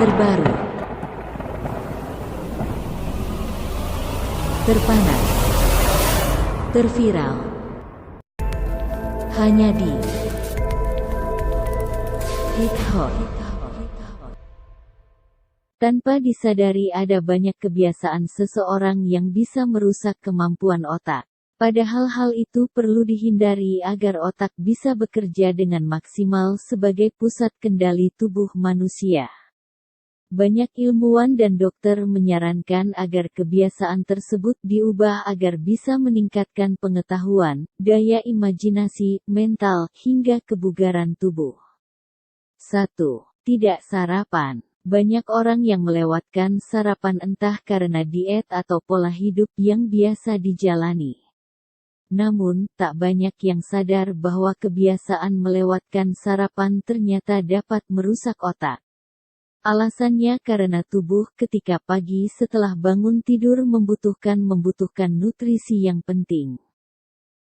terbaru, terpanas, terviral, hanya di Hit Hot. Tanpa disadari ada banyak kebiasaan seseorang yang bisa merusak kemampuan otak. Padahal hal itu perlu dihindari agar otak bisa bekerja dengan maksimal sebagai pusat kendali tubuh manusia. Banyak ilmuwan dan dokter menyarankan agar kebiasaan tersebut diubah agar bisa meningkatkan pengetahuan, daya imajinasi, mental, hingga kebugaran tubuh. 1. Tidak sarapan. Banyak orang yang melewatkan sarapan entah karena diet atau pola hidup yang biasa dijalani. Namun, tak banyak yang sadar bahwa kebiasaan melewatkan sarapan ternyata dapat merusak otak. Alasannya karena tubuh ketika pagi setelah bangun tidur membutuhkan nutrisi yang penting.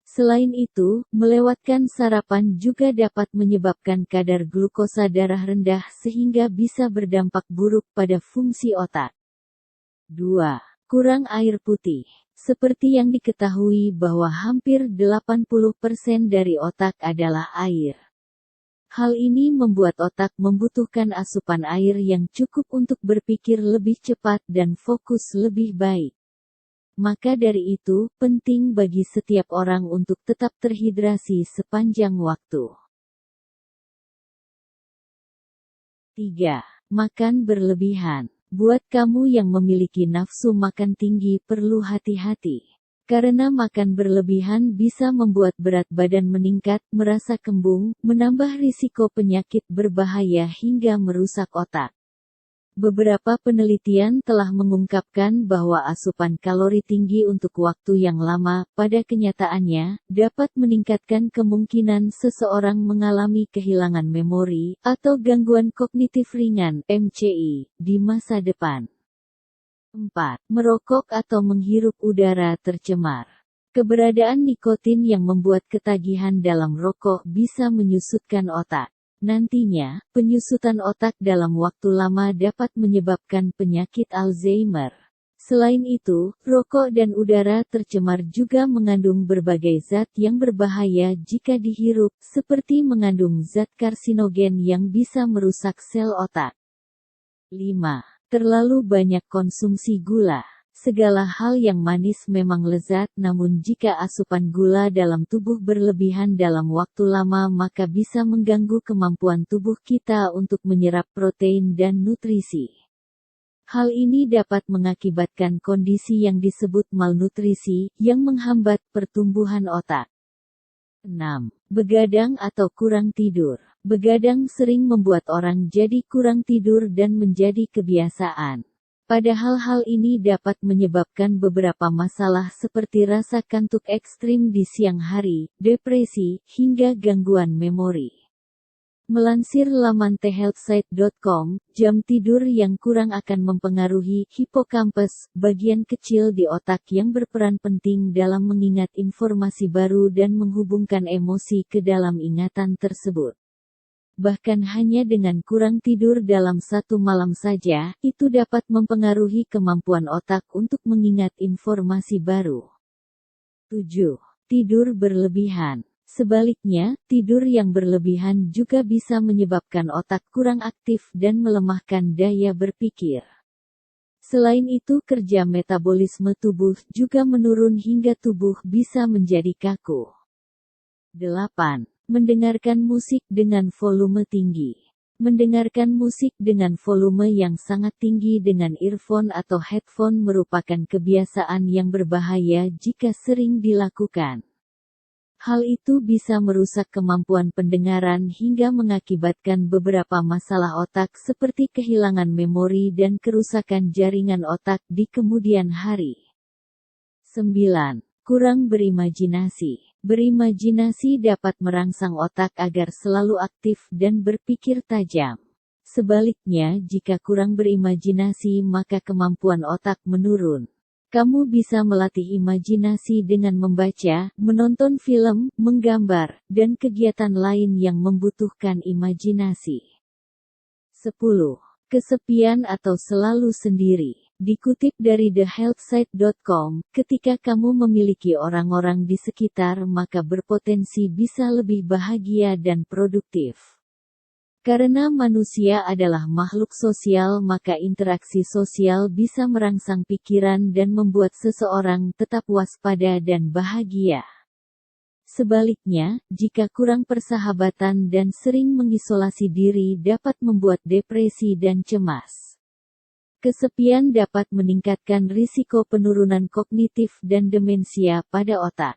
Selain itu, melewatkan sarapan juga dapat menyebabkan kadar glukosa darah rendah sehingga bisa berdampak buruk pada fungsi otak. 2. Kurang air putih. Seperti yang diketahui bahwa hampir 80% dari otak adalah air. Hal ini membuat otak membutuhkan asupan air yang cukup untuk berpikir lebih cepat dan fokus lebih baik. Maka dari itu, penting bagi setiap orang untuk tetap terhidrasi sepanjang waktu. 3. Makan berlebihan. Buat kamu yang memiliki nafsu makan tinggi perlu hati-hati. Karena makan berlebihan bisa membuat berat badan meningkat, merasa kembung, menambah risiko penyakit berbahaya hingga merusak otak. Beberapa penelitian telah mengungkapkan bahwa asupan kalori tinggi untuk waktu yang lama, pada kenyataannya, dapat meningkatkan kemungkinan seseorang mengalami kehilangan memori, atau gangguan kognitif ringan, MCI, di masa depan. 4. Merokok atau menghirup udara tercemar. Keberadaan nikotin yang membuat ketagihan dalam rokok bisa menyusutkan otak. Nantinya, penyusutan otak dalam waktu lama dapat menyebabkan penyakit Alzheimer. Selain itu, rokok dan udara tercemar juga mengandung berbagai zat yang berbahaya jika dihirup, seperti mengandung zat karsinogen yang bisa merusak sel otak. 5. Terlalu banyak konsumsi gula. Segala hal yang manis memang lezat, namun jika asupan gula dalam tubuh berlebihan dalam waktu lama maka bisa mengganggu kemampuan tubuh kita untuk menyerap protein dan nutrisi. Hal ini dapat mengakibatkan kondisi yang disebut malnutrisi, yang menghambat pertumbuhan otak. 6. Begadang atau kurang tidur. Begadang sering membuat orang jadi kurang tidur dan menjadi kebiasaan. Padahal hal ini dapat menyebabkan beberapa masalah seperti rasa kantuk ekstrim di siang hari, depresi, hingga gangguan memori. Melansir laman thehealthsite.com, jam tidur yang kurang akan mempengaruhi hipokampus, bagian kecil di otak yang berperan penting dalam mengingat informasi baru dan menghubungkan emosi ke dalam ingatan tersebut. Bahkan hanya dengan kurang tidur dalam satu malam saja, itu dapat mempengaruhi kemampuan otak untuk mengingat informasi baru. 7. Tidur berlebihan. Sebaliknya, tidur yang berlebihan juga bisa menyebabkan otak kurang aktif dan melemahkan daya berpikir. Selain itu, kerja metabolisme tubuh juga menurun hingga tubuh bisa menjadi kaku. 8. Mendengarkan musik dengan volume tinggi. Mendengarkan musik dengan volume yang sangat tinggi dengan earphone atau headphone merupakan kebiasaan yang berbahaya jika sering dilakukan. Hal itu bisa merusak kemampuan pendengaran hingga mengakibatkan beberapa masalah otak seperti kehilangan memori dan kerusakan jaringan otak di kemudian hari. 9. Kurang berimajinasi. Berimajinasi dapat merangsang otak agar selalu aktif dan berpikir tajam. Sebaliknya, jika kurang berimajinasi maka kemampuan otak menurun. Kamu bisa melatih imajinasi dengan membaca, menonton film, menggambar, dan kegiatan lain yang membutuhkan imajinasi. 10. kesepian atau selalu sendiri. Dikutip dari thehealthsite.com, ketika kamu memiliki orang-orang di sekitar maka berpotensi bisa lebih bahagia dan produktif. Karena manusia adalah makhluk sosial maka interaksi sosial bisa merangsang pikiran dan membuat seseorang tetap waspada dan bahagia. Sebaliknya, jika kurang persahabatan dan sering mengisolasi diri dapat membuat depresi dan cemas. Kesepian dapat meningkatkan risiko penurunan kognitif dan demensia pada otak.